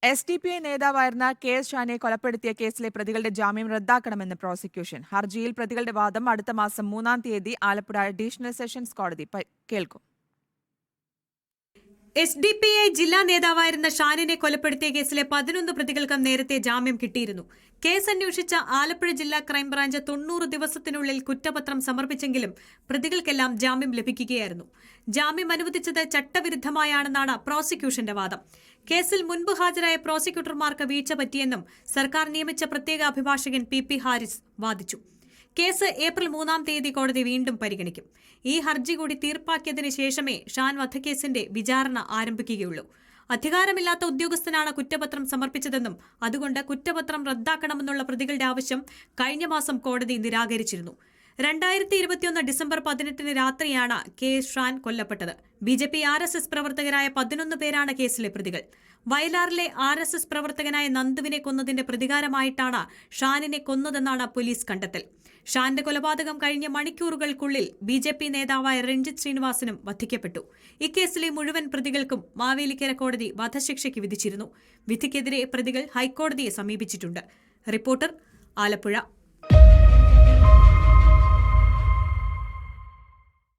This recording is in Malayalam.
SDPI നേതാവായിരുന്ന KS ഷാനെ കൊലപ്പെടുത്തിയ കേസിലെ പ്രതികളുടെ ജാമ്യം റദ്ദാക്കണമെന്ന് പ്രോസിക്യൂഷൻ. ഹർജിയിൽ പ്രതികളുടെ വാദം അടുത്ത മാസം 3-ാം തീയതി ആലപ്പുഴ അഡീഷണൽ സെഷൻസ് കോടതി കേൾക്കും. SDPI ജില്ലാ നേതാവായിരുന്ന ഷാനിനെ കൊലപ്പെടുത്തിയ കേസിലെ 11 പ്രതികൾക്കും നേരത്തെ ജാമ്യം കിട്ടിയിരുന്നു. കേസ് അന്വേഷിച്ച ആലപ്പുഴ ജില്ലാ ക്രൈംബ്രാഞ്ച് 90 ദിവസത്തിനുള്ളിൽ കുറ്റപത്രം സമർപ്പിച്ചെങ്കിലും പ്രതികൾക്കെല്ലാം ജാമ്യം ലഭിക്കുകയായിരുന്നു. ജാമ്യം അനുവദിച്ചത് ചട്ടവിരുദ്ധമായാണെന്നാണ് പ്രോസിക്യൂഷന്റെ വാദം. കേസിൽ മുൻപ് ഹാജരായ പ്രോസിക്യൂട്ടർമാർക്ക് വീഴ്ച പറ്റിയെന്നും സർക്കാർ നിയമിച്ച പ്രത്യേക അഭിഭാഷകൻ PP ഹാരിസ് വാദിച്ചു. കേസ് ഏപ്രിൽ 3-ാം തീയതി കോടതി വീണ്ടും പരിഗണിക്കും. ഈ ഹർജി കൂടി തീർപ്പാക്കിയതിനു ശേഷമേ ഷാൻ വധക്കേസിന്റെ വിചാരണ ആരംഭിക്കുകയുള്ളൂ. അധികാരമില്ലാത്ത ഉദ്യോഗസ്ഥനാണ് കുറ്റപത്രം സമർപ്പിച്ചതെന്നും അതുകൊണ്ട് കുറ്റപത്രം റദ്ദാക്കണമെന്നുള്ള പ്രതികളുടെ ആവശ്യം കഴിഞ്ഞ മാസം കോടതി നിരാകരിച്ചിരുന്നു. 2021 ഡിസംബർ 18 രാത്രിയാണ് KS ഷാൻ കൊല്ലപ്പെട്ടത്. BJP RSS പ്രവർത്തകരായ 11 പേരാണ് കേസിലെ പ്രതികൾ. വയലാറിലെ RSS പ്രവർത്തകനായ നന്ദുവിനെ കൊന്നതിന്റെ പ്രതികാരമായിട്ടാണ് ഷാനിനെ കൊന്നതെന്നാണ് പോലീസ് കണ്ടെത്തൽ. ഷാന്റെ കൊലപാതകം കഴിഞ്ഞ മണിക്കൂറുകൾക്കുള്ളിൽ BJP നേതാവായ രഞ്ജിത്ത് ശ്രീനിവാസനും വധിക്കപ്പെട്ടു. ഇക്കേസിലെ മുഴുവൻ പ്രതികൾക്കും മാവേലിക്കര കോടതി വധശിക്ഷയ്ക്ക് വിധിച്ചിരുന്നു. വിധിക്കെതിരെ പ്രതികൾ ഹൈക്കോടതിയെ സമീപിച്ചിട്ടുണ്ട്. റിപ്പോർട്ടർ, ആലപ്പുഴ.